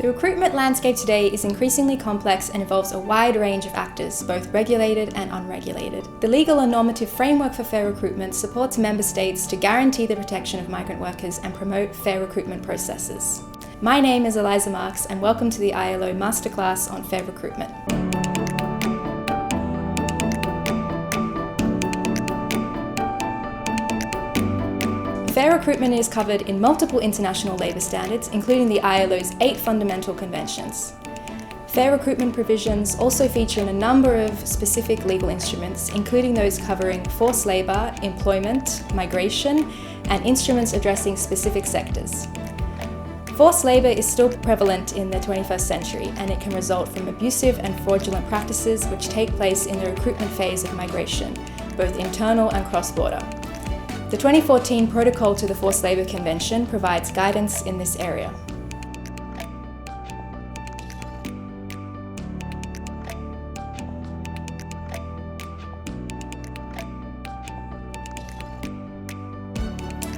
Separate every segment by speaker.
Speaker 1: The recruitment landscape today is increasingly complex and involves a wide range of actors, both regulated and unregulated. The legal and normative framework for fair recruitment supports member states to guarantee the protection of migrant workers and promote fair recruitment processes. My name is Eliza and welcome to the ILO Masterclass on Fair Recruitment. Fair recruitment is covered in multiple international labour standards, including the ILO's 8 fundamental conventions. Fair recruitment provisions also feature in a number of specific legal instruments, including those covering forced labour, employment, migration, and instruments addressing specific sectors. Forced labour is still prevalent in the 21st century, and it can result from abusive and fraudulent practices which take place in the recruitment phase of migration, both internal and cross-border. The 2014 Protocol to the Forced Labour Convention provides guidance in this area.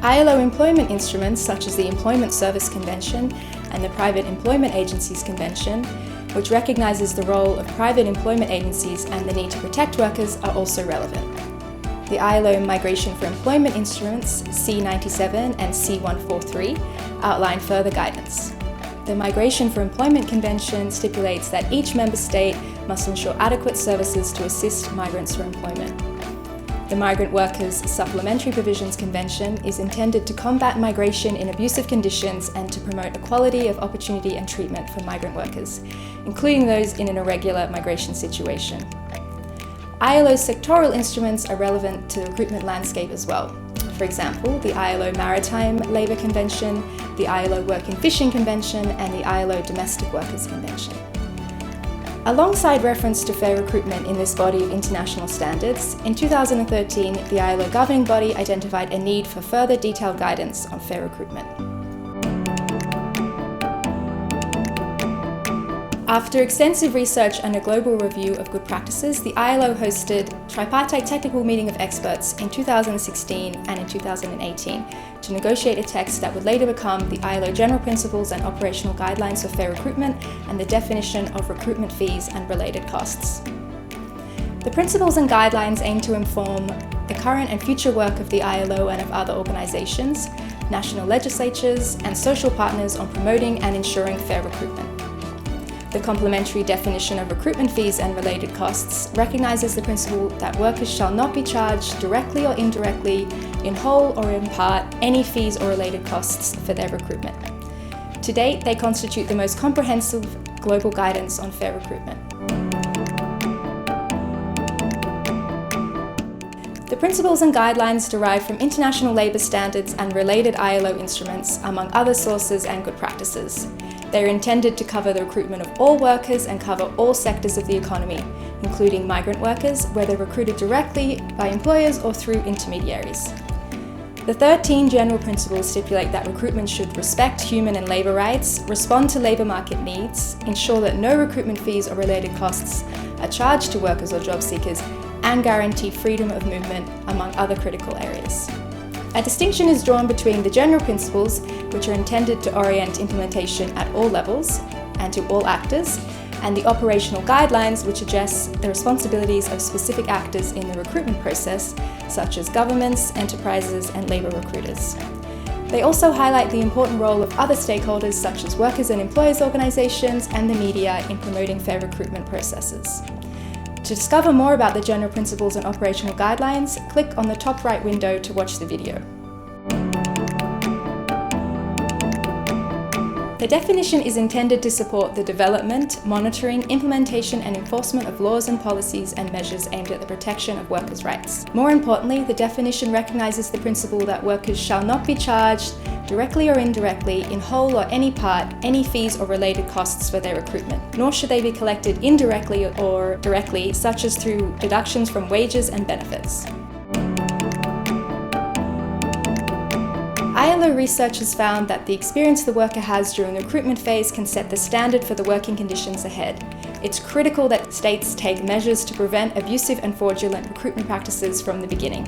Speaker 1: ILO employment instruments such as the Employment Service Convention and the Private Employment Agencies Convention, which recognises the role of private employment agencies and the need to protect workers, are also relevant. The ILO Migration for Employment Instruments, C97 and C143, outline further guidance. The Migration for Employment Convention stipulates that each member state must ensure adequate services to assist migrants for employment. The Migrant Workers Supplementary Provisions Convention is intended to combat migration in abusive conditions and to promote equality of opportunity and treatment for migrant workers, including those in an irregular migration situation. ILO's sectoral instruments are relevant to the recruitment landscape as well. For example, the ILO Maritime Labour Convention, the ILO Work and Fishing Convention, and the ILO Domestic Workers Convention. Alongside reference to fair recruitment in this body of international standards, in 2013, the ILO governing body identified a need for further detailed guidance on fair recruitment. After extensive research and a global review of good practices, the ILO hosted a tripartite technical meeting of experts in 2016 and in 2018 to negotiate a text that would later become the ILO General Principles and Operational Guidelines for Fair Recruitment and the definition of recruitment fees and related costs. The principles and guidelines aim to inform the current and future work of the ILO and of other organisations, national legislatures, and social partners on promoting and ensuring fair recruitment. The complementary definition of recruitment fees and related costs recognises the principle that workers shall not be charged directly or indirectly, in whole or in part, any fees or related costs for their recruitment. To date, they constitute the most comprehensive global guidance on fair recruitment. The principles and guidelines derive from international labour standards and related ILO instruments, among other sources and good practices. They are intended to cover the recruitment of all workers and cover all sectors of the economy, including migrant workers, whether recruited directly by employers or through intermediaries. The 13 general principles stipulate that recruitment should respect human and labour rights, respond to labour market needs, ensure that no recruitment fees or related costs are charged to workers or job seekers, and guarantee freedom of movement, among other critical areas. A distinction is drawn between the general principles, which are intended to orient implementation at all levels and to all actors, and the operational guidelines, which address the responsibilities of specific actors in the recruitment process, such as governments, enterprises, and labour recruiters. They also highlight the important role of other stakeholders, such as workers and employers organisations and the media, in promoting fair recruitment processes. To discover more about the general principles and operational guidelines, click on the top right window to watch the video. The definition is intended to support the development, monitoring, implementation and enforcement of laws and policies and measures aimed at the protection of workers' rights. More importantly, the definition recognises the principle that workers shall not be charged, directly or indirectly, in whole or any part, any fees or related costs for their recruitment, nor should they be collected indirectly or directly, such as through deductions from wages and benefits. ILO research has found that the experience the worker has during the recruitment phase can set the standard for the working conditions ahead. It's critical that states take measures to prevent abusive and fraudulent recruitment practices from the beginning.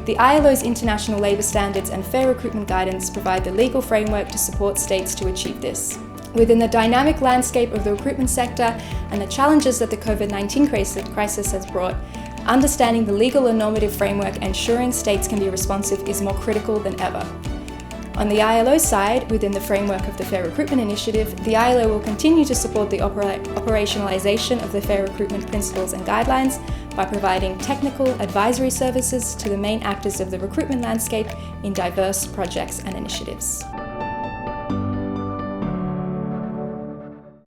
Speaker 1: The ILO's international labour standards and fair recruitment guidance provide the legal framework to support states to achieve this. Within the dynamic landscape of the recruitment sector and the challenges that the COVID-19 crisis has brought, understanding the legal and normative framework ensuring states can be responsive is more critical than ever. On the ILO side, within the framework of the Fair Recruitment Initiative, the ILO will continue to support the operationalization of the Fair Recruitment principles and guidelines by providing technical advisory services to the main actors of the recruitment landscape in diverse projects and initiatives.